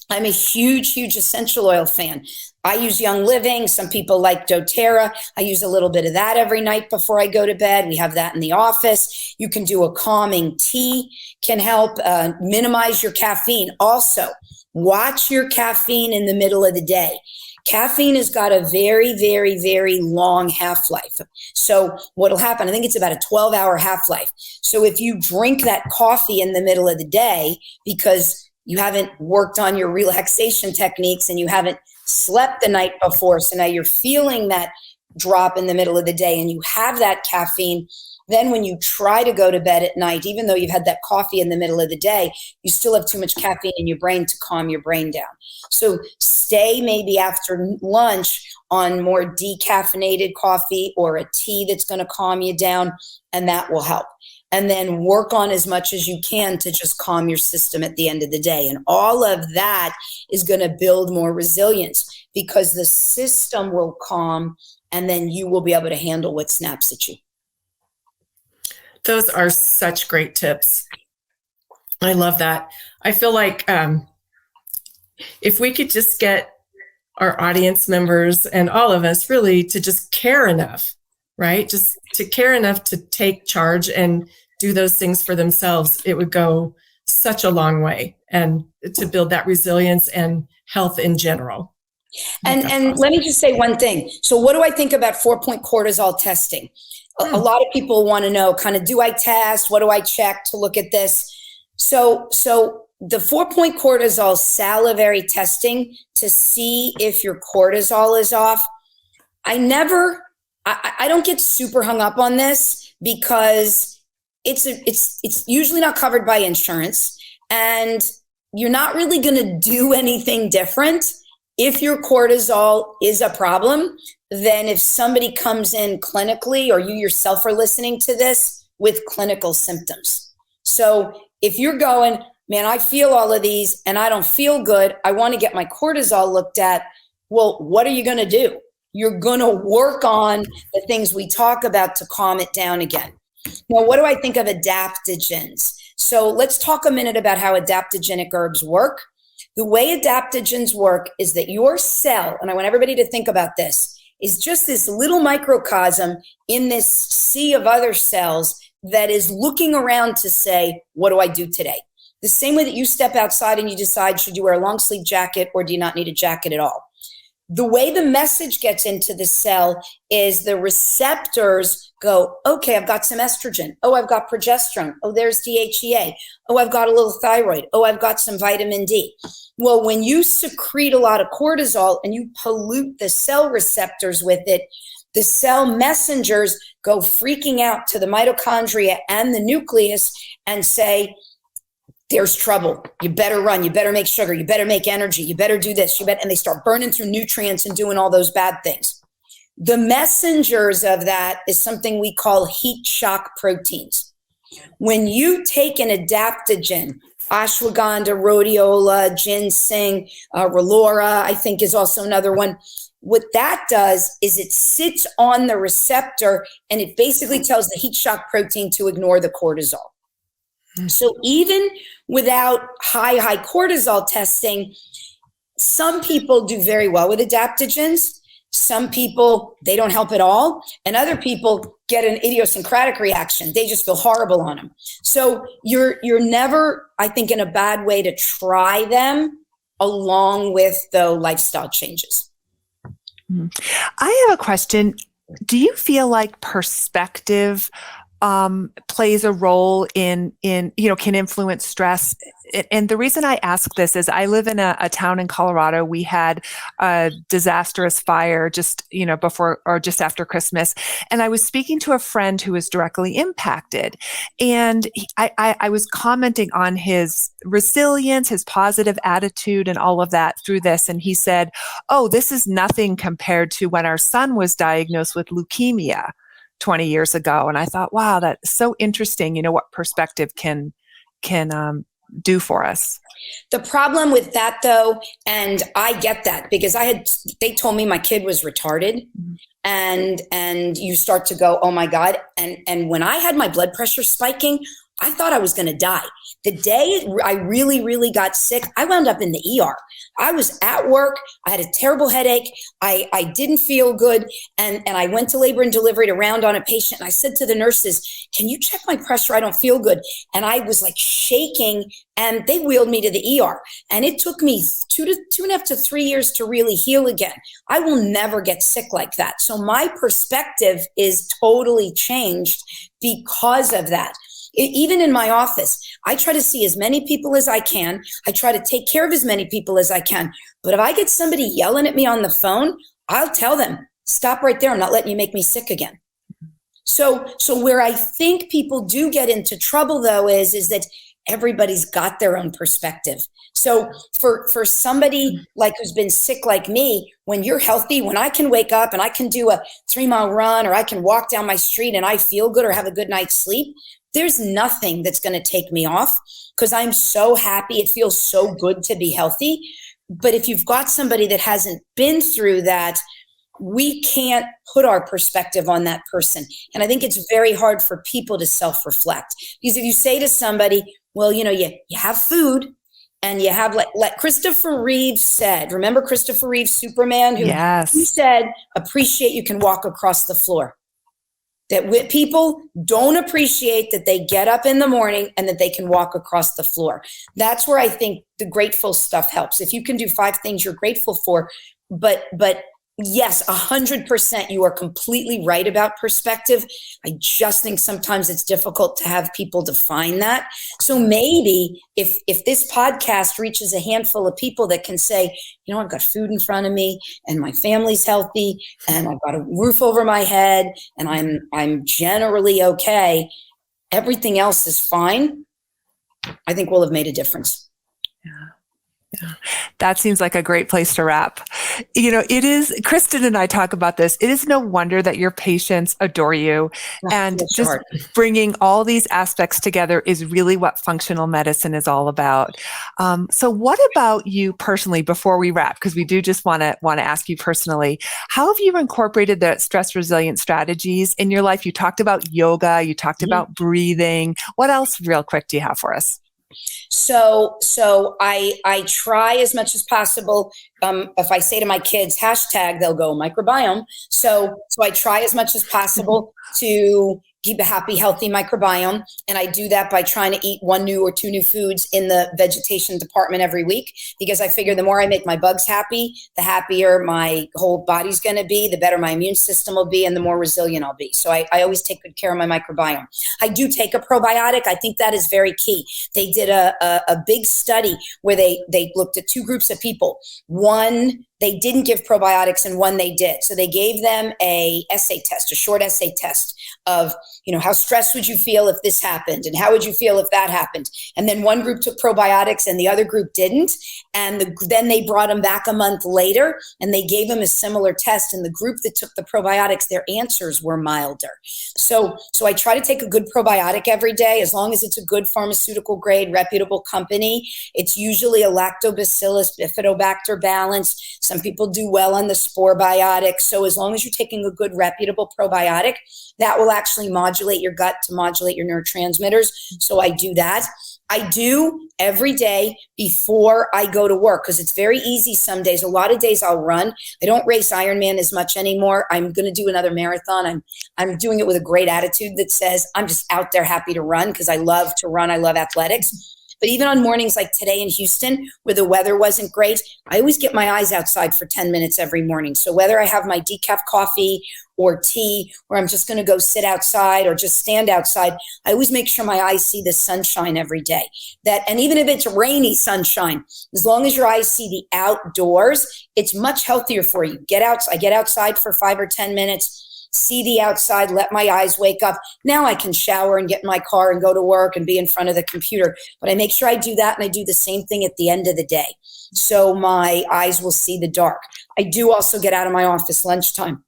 I'm a huge essential oil fan. I use Young Living. Some people like doTERRA. I use a little bit of that every night before I go to bed. We have that in the office. You can do a calming tea, can help minimize your caffeine. Also, watch your caffeine in the middle of the day. Caffeine has got a very long half-life. So what'll happen, I think it's about a 12-hour half-life. So if you drink that coffee in the middle of the day because you haven't worked on your relaxation techniques and you haven't slept the night before, so now you're feeling that drop in the middle of the day and you have that caffeine, then when you try to go to bed at night, even though you've had that coffee in the middle of the day, you still have too much caffeine in your brain to calm your brain down. So stay maybe after lunch on more decaffeinated coffee or a tea that's going to calm you down, and that will help. And then work on as much as you can to just calm your system at the end of the day. And all of that is going to build more resilience because the system will calm and then you will be able to handle what snaps at you. Those are such great tips. I love that. I feel like if we could just get our audience members and all of us really to just care enough, right? Just to care enough to take charge and do those things for themselves, it would go such a long way and to build that resilience and health in general. And awesome. Let me just say one thing. So what do I think about 4-point cortisol testing? A lot of people want to know kind of, do I test? What do I check to look at this? So the 4-point cortisol salivary testing to see if your cortisol is off. I don't get super hung up on this because it's usually not covered by insurance, and you're not really going to do anything different if your cortisol is a problem than if somebody comes in clinically or you yourself are listening to this with clinical symptoms. So if you're going, man, I feel all of these and I don't feel good, I want to get my cortisol looked at. Well, what are you going to do? You're going to work on the things we talk about to calm it down again. Now, what do I think of adaptogens? So let's talk a minute about how adaptogenic herbs work. The way adaptogens work is that your cell, and I want everybody to think about this, is just this little microcosm in this sea of other cells that is looking around to say, what do I do today? The same way that you step outside and you decide, should you wear a long sleeve jacket or do you not need a jacket at all? The way the message gets into the cell is the receptors go, okay, I've got some estrogen. Oh, I've got progesterone. Oh, there's DHEA. Oh, I've got a little thyroid. Oh, I've got some vitamin D. Well, when you secrete a lot of cortisol and you pollute the cell receptors with it, the cell messengers go freaking out to the mitochondria and the nucleus and say, there's trouble. You better run. You better make sugar. You better make energy. You better do this. And they start burning through nutrients and doing all those bad things. The messengers of that is something we call heat shock proteins. When you take an adaptogen, ashwagandha, rhodiola, ginseng, relora, I think is also another one. What that does is it sits on the receptor and it basically tells the heat shock protein to ignore the cortisol. So even without high cortisol testing, some people do very well with adaptogens. Some people, they don't help at all. And other people get an idiosyncratic reaction. They just feel horrible on them. So you're never, I think, in a bad way to try them along with the lifestyle changes. I have a question. Do you feel like perspective plays a role in, can influence stress. And the reason I ask this is I live in a town in Colorado. We had a disastrous fire just, before or just after Christmas. And I was speaking to a friend who was directly impacted. And I was commenting on his resilience, his positive attitude, and all of that through this. And he said, "Oh, this is nothing compared to when our son was diagnosed with leukemia 20 years ago." And I thought, wow, that's so interesting, what perspective can do for us. The problem with that, though, and I get that because they told me my kid was retarded, and you start to go, oh my God. And when I had my blood pressure spiking, I thought I was going to die. The day I really, really got sick, I wound up in the ER. I was at work. I had a terrible headache. I didn't feel good. And I went to labor and delivery to round on a patient. And I said to the nurses, can you check my pressure? I don't feel good. And I was like shaking, and they wheeled me to the ER. And it took me 2.5 to 3 years to really heal again. I will never get sick like that. So my perspective is totally changed because of that. Even in my office, I try to see as many people as I can. I try to take care of as many people as I can. But if I get somebody yelling at me on the phone, I'll tell them, stop right there. I'm not letting you make me sick again. So where I think people do get into trouble, though, is that everybody's got their own perspective. So for somebody like who's been sick like me, when you're healthy, when I can wake up and I can do a 3-mile run, or I can walk down my street and I feel good or have a good night's sleep, there's nothing that's going to take me off because I'm so happy. It feels so good to be healthy. But if you've got somebody that hasn't been through that, we can't put our perspective on that person. And I think it's very hard for people to self-reflect. Because if you say to somebody, well, you have food and you have, like Christopher Reeve said, remember Christopher Reeve, Superman, who said, appreciate you can walk across the floor. That people don't appreciate that they get up in the morning and that they can walk across the floor. That's where I think the grateful stuff helps. If you can do 5 things you're grateful for, but yes, 100%, you are completely right about perspective. I just think sometimes it's difficult to have people define that. So maybe if this podcast reaches a handful of people that can say, I've got food in front of me and my family's healthy and I've got a roof over my head and I'm generally okay, everything else is fine, I think we'll have made a difference. Yeah. That seems like a great place to wrap. It is, Kristen and I talk about this. It is no wonder that your patients adore you. And just bringing all these aspects together is really what functional medicine is all about. So what about you personally, before we wrap, because we do just want to ask you personally, how have you incorporated the stress resilient strategies in your life? You talked about yoga, you talked about breathing. What else real quick do you have for us? So I try as much as possible. If I say to my kids, hashtag, they'll go microbiome. So I try as much as possible to keep a happy, healthy microbiome. And I do that by trying to eat 1 new or 2 new foods in the vegetation department every week, because I figure the more I make my bugs happy, the happier my whole body's going to be, the better my immune system will be, and the more resilient I'll be. So I always take good care of my microbiome. I do take a probiotic. I think that is very key. They did a big study where they looked at 2 groups of people. One, they didn't give probiotics, and one they did. So they gave them a short essay test of, how stressed would you feel if this happened? And how would you feel if that happened? And then one group took probiotics and the other group didn't. And then they brought them back a month later and they gave them a similar test. And the group that took the probiotics, their answers were milder. So I try to take a good probiotic every day, as long as it's a good pharmaceutical grade, reputable company. It's usually a lactobacillus bifidobacter balance. Some people do well on the spore biotics. So as long as you're taking a good reputable probiotic, that will actually modulate your gut to modulate your neurotransmitters. So I do that. I do every day before I go to work, because it's very easy some days. A lot of days I'll run. I don't race Ironman as much anymore. I'm going to do another marathon. I'm doing it with a great attitude that says I'm just out there happy to run, because I love to run. I love athletics. But even on mornings like today in Houston, where the weather wasn't great, I always get my eyes outside for 10 minutes every morning. So whether I have my decaf coffee or tea, or I'm just going to go sit outside or just stand outside, I always make sure my eyes see the sunshine every day. And even if it's rainy sunshine, as long as your eyes see the outdoors, it's much healthier for you. I get outside for 5 or 10 minutes, see the outside, let my eyes wake up. Now I can shower and get in my car and go to work and be in front of the computer. But I make sure I do that, and I do the same thing at the end of the day. So my eyes will see the dark. I do also get out of my office lunchtime.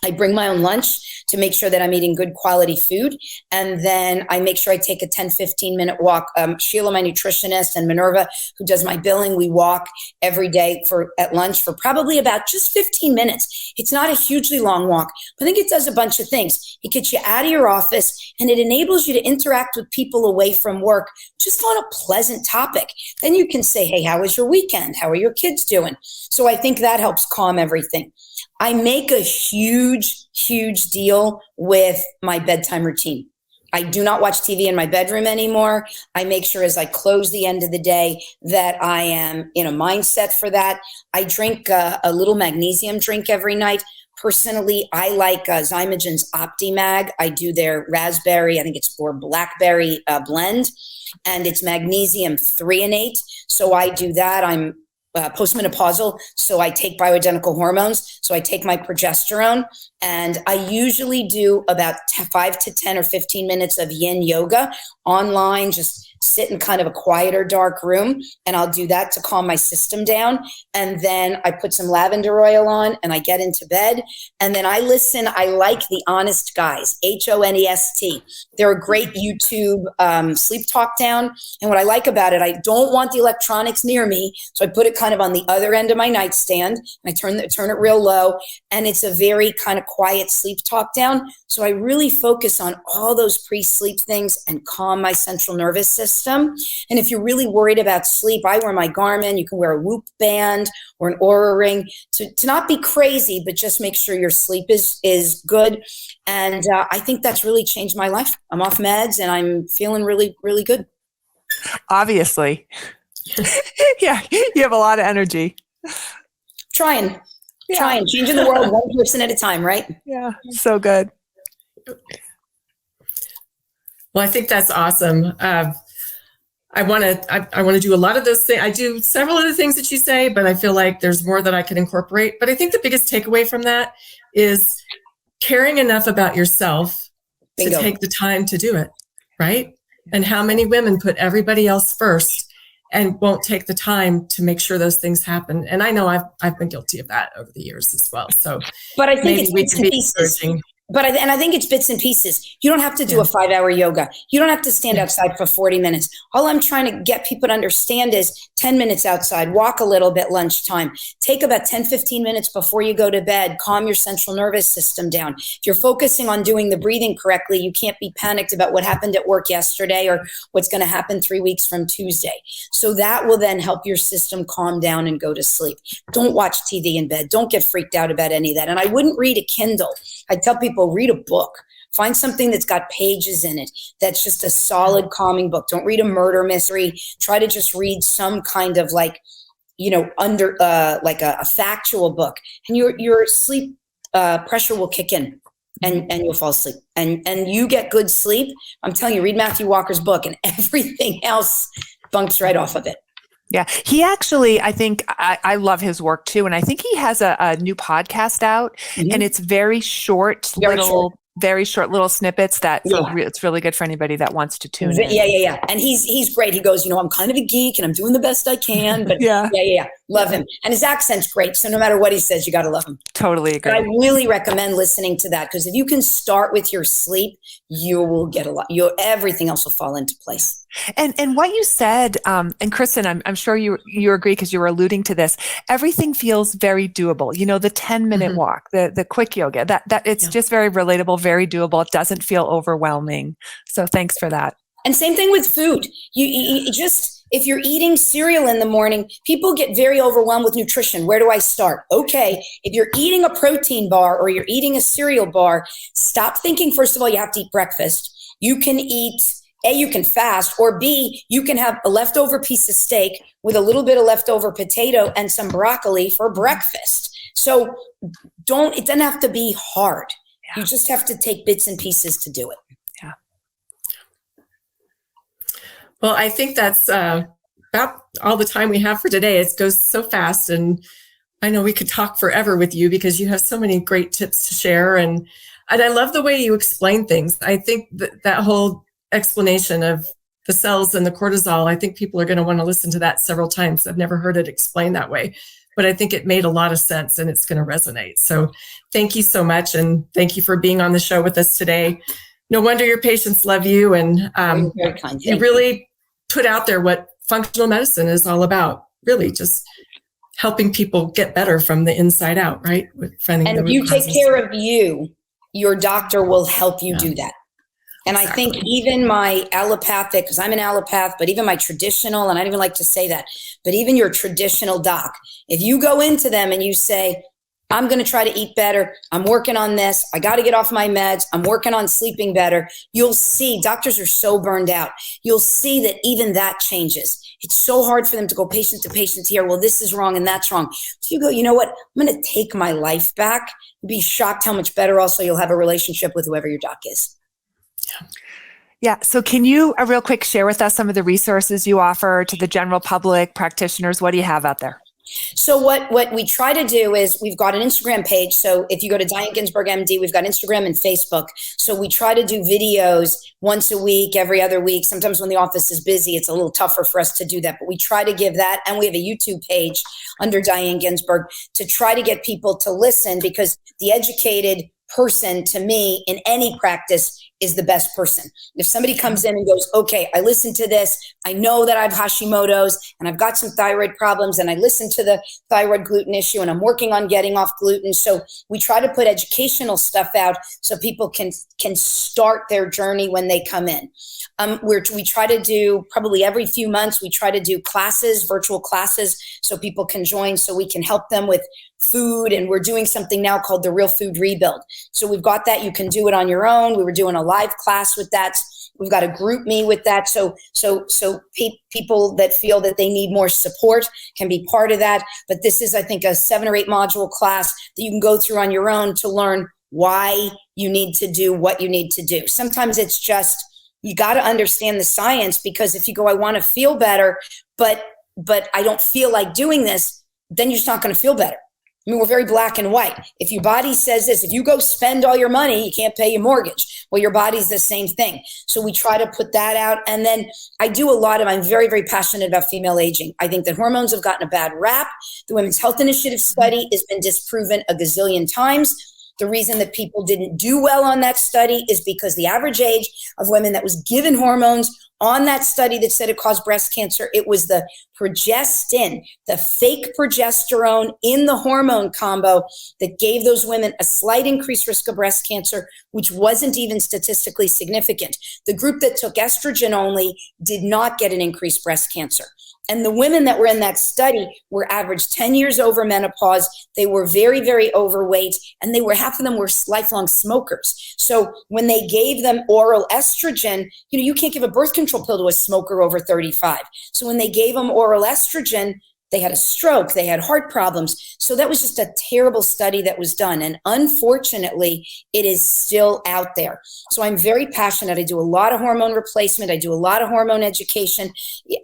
I bring my own lunch to make sure that I'm eating good quality food. And then I make sure I take a 10-15 minute walk. Sheila, my nutritionist, and Minerva, who does my billing, we walk every day at lunch for probably about just 15 minutes. It's not a hugely long walk, but I think it does a bunch of things. It gets you out of your office, and it enables you to interact with people away from work just on a pleasant topic. Then you can say, hey, how was your weekend? How are your kids doing? So I think that helps calm everything. I make a huge deal with my bedtime routine. I do not watch TV in my bedroom anymore. I make sure as I close the end of the day that I am in a mindset for that. I drink a little magnesium drink every night. Personally, I like Zymogen's OptiMag. I do their raspberry, I think it's for blackberry blend, and it's magnesium threonate. So I do that. I'm postmenopausal, so I take bioidentical hormones. So I take my progesterone, and I usually do about 5 to 10 or 15 minutes of yin yoga online, just sit in kind of a quieter, dark room. And I'll do that to calm my system down. And then I put some lavender oil on and I get into bed. And then I listen. I like the Honest Guys, HONEST. They're a great YouTube sleep talk down. And what I like about it, I don't want the electronics near me. So I put it kind of on the other end of my nightstand. And I turn it real low. And it's a very kind of quiet sleep talk down. So I really focus on all those pre-sleep things and calm my central nervous system. And if you're really worried about sleep, I wear my Garmin. You can wear a Whoop band or an Oura ring to not be crazy, but just make sure your sleep is good. And I think that's really changed my life. I'm off meds and I'm feeling really, really good. Obviously. Yeah, you have a lot of energy. Trying, changing the world one person at a time, right? Yeah, so good. Well, I think that's awesome. I want to do a lot of those things. I do several of the things that you say, but I feel like there's more that I could incorporate. But I think the biggest takeaway from that is caring enough about yourself to take the time to do it, right? And how many women put everybody else first and won't take the time to make sure those things happen. And I know I've been guilty of that over the years as well. So, but I think maybe it's we bits can and be pieces. encouraging. But I think it's bits and pieces. You don't have to do a 5-hour yoga. You don't have to stand outside for 40 minutes. All I'm trying to get people to understand is 10 minutes outside, walk a little bit lunchtime, take about 10, 15 minutes before you go to bed, calm your central nervous system down. If you're focusing on doing the breathing correctly, you can't be panicked about what happened at work yesterday or what's going to happen 3 weeks from Tuesday. So that will then help your system calm down and go to sleep. Don't watch TV in bed. Don't get freaked out about any of that. And I wouldn't read a Kindle. I tell people, read a book. Find something that's got pages in it. That's just a solid calming book. Don't read a murder mystery. Try to just read some kind of like a factual book, and your sleep pressure will kick in, and you'll fall asleep, and you get good sleep. I'm telling you, read Matthew Walker's book, and everything else bunks right off of it. Yeah, he actually, I think, I love his work too. And I think he has a new podcast out, and it's very short, very short little snippets that it's really good for anybody that wants to tune in. Yeah. And he's great. He goes, I'm kind of a geek and I'm doing the best I can, but yeah. Love him. And his accent's great. So no matter what he says, you got to love him. Totally agree. But I really recommend listening to that, because if you can start with your sleep, you will get a lot. Everything else will fall into place. And what you said, and Kristen, I'm sure you agree because you were alluding to this. Everything feels very doable. The 10-minute walk, the quick yoga. That it's just very relatable, very doable. It doesn't feel overwhelming. So thanks for that. And same thing with food. You just, if you're eating cereal in the morning, people get very overwhelmed with nutrition. Where do I start? Okay, if you're eating a protein bar or you're eating a cereal bar, stop thinking, first of all, you have to eat breakfast. You can eat A, you can fast, or B, you can have a leftover piece of steak with a little bit of leftover potato and some broccoli for breakfast. So it doesn't have to be hard. You just have to take bits and pieces to do it. Yeah. Well, I think that's about all the time we have for today. It goes so fast, and I know we could talk forever with you because you have so many great tips to share. And I love the way you explain things. I think that whole explanation of the cells and the cortisol, I think people are going to want to listen to that several times. I've never heard it explained that way, but I think it made a lot of sense and it's going to resonate. So thank you so much. And thank you for being on the show with us today. No wonder your patients love you. And You're very kind. you really put out there what functional medicine is all about, really just helping people get better from the inside out, right? And if you take care of you, your doctor will help you do that. And exactly. I think even my allopathic, because I'm an allopath, but even my traditional, and I don't even like to say that, but even your traditional doc, if you go into them and you say, I'm going to try to eat better, I'm working on this, I got to get off my meds, I'm working on sleeping better, you'll see doctors are so burned out. You'll see that even that changes. It's so hard for them to go patient to patient here. Well, this is wrong and that's wrong. So you go, you know what? I'm going to take my life back. You'll be shocked how much better also you'll have a relationship with whoever your doc is. Yeah. So can you real quick share with us some of the resources you offer to the general public, practitioners? What do you have out there? So what we try to do is we've got an Instagram page. So if you go to Diane Ginsberg MD, we've got Instagram and Facebook. So we try to do videos once a week, every other week. Sometimes when the office is busy, it's a little tougher for us to do that, but we try to give that. And we have a YouTube page under Diane Ginsberg to try to get people to listen, because the educated person to me in any practice is the best person. If somebody comes in and goes, okay, I listened to this, I know that I have Hashimoto's and I've got some thyroid problems and I listened to the thyroid gluten issue and I'm working on getting off gluten. So we try to put educational stuff out so people can start their journey when they come in. We try to do probably every few months, we try to do classes, virtual classes, so people can join, so we can help them with food. And we're doing something now called the Real Food Rebuild. So we've got that. You can do it on your own. We were doing a live class with that. We've got a group me with that. So people that feel that they need more support can be part of that. But this is, I think, a 7 or 8 module class that you can go through on your own to learn why you need to do what you need to do. Sometimes it's just, you got to understand the science, because if you go, I want to feel better, but I don't feel like doing this, then you're just not going to feel better. I mean, we're very black and white. If your body says this, if you go spend all your money, you can't pay your mortgage. Well, your body's the same thing. So we try to put that out. And then I'm very, very passionate about female aging. I think that hormones have gotten a bad rap. The Women's Health Initiative study has been disproven a gazillion times. The reason that people didn't do well on that study is because the average age of women that was given hormones on that study that said it caused breast cancer, it was the progestin, the fake progesterone in the hormone combo, that gave those women a slight increased risk of breast cancer, which wasn't even statistically significant. The group that took estrogen only did not get an increased breast cancer. And the women that were in that study were average 10 years over menopause. They were very, very overweight, and half of them were lifelong smokers. So when they gave them oral estrogen, you can't give a birth control pill to a smoker over 35. So when they gave them oral estrogen, they had a stroke, they had heart problems. So that was just a terrible study that was done. And unfortunately, it is still out there. So I'm very passionate. I do a lot of hormone replacement. I do a lot of hormone education.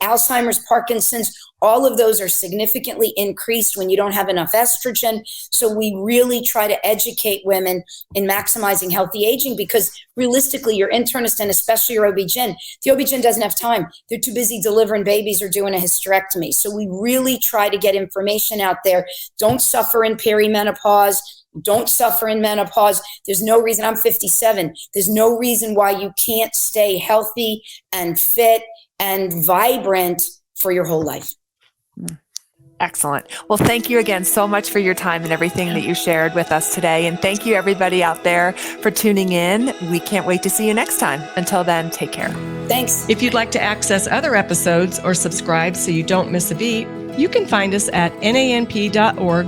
Alzheimer's, Parkinson's, all of those are significantly increased when you don't have enough estrogen. So we really try to educate women in maximizing healthy aging, because realistically, your internist and especially your OB-GYN, the OB-GYN doesn't have time. They're too busy delivering babies or doing a hysterectomy. So we really try to get information out there. Don't suffer in perimenopause. Don't suffer in menopause. There's no reason. I'm 57. There's no reason why you can't stay healthy and fit and vibrant for your whole life. Excellent. Well, thank you again so much for your time and everything that you shared with us today. And thank you everybody out there for tuning in. We can't wait to see you next time. Until then, take care. Thanks. If you'd like to access other episodes or subscribe so you don't miss a beat, you can find us at nanp.org/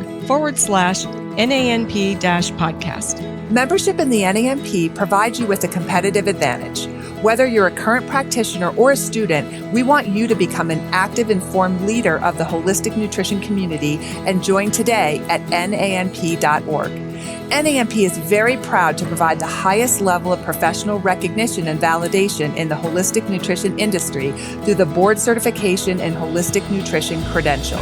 NANP-podcast. Membership in the NANP provides you with a competitive advantage. Whether you're a current practitioner or a student, we want you to become an active, informed leader of the holistic nutrition community and join today at nanp.org. NANP is very proud to provide the highest level of professional recognition and validation in the holistic nutrition industry through the Board Certification in Holistic Nutrition credential.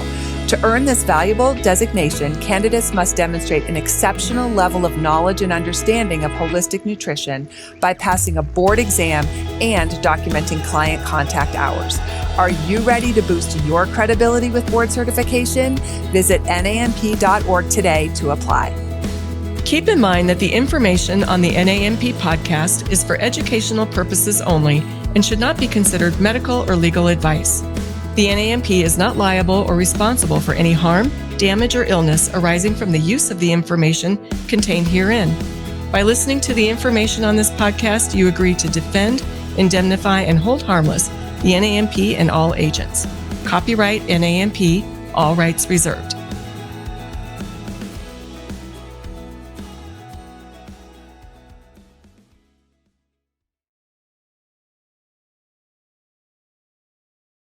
To earn this valuable designation, candidates must demonstrate an exceptional level of knowledge and understanding of holistic nutrition by passing a board exam and documenting client contact hours. Are you ready to boost your credibility with board certification? Visit nanp.org today to apply. Keep in mind that the information on the NANP podcast is for educational purposes only and should not be considered medical or legal advice. The NANP is not liable or responsible for any harm, damage, or illness arising from the use of the information contained herein. By listening to the information on this podcast, you agree to defend, indemnify, and hold harmless the NANP and all agents. Copyright NANP, all rights reserved.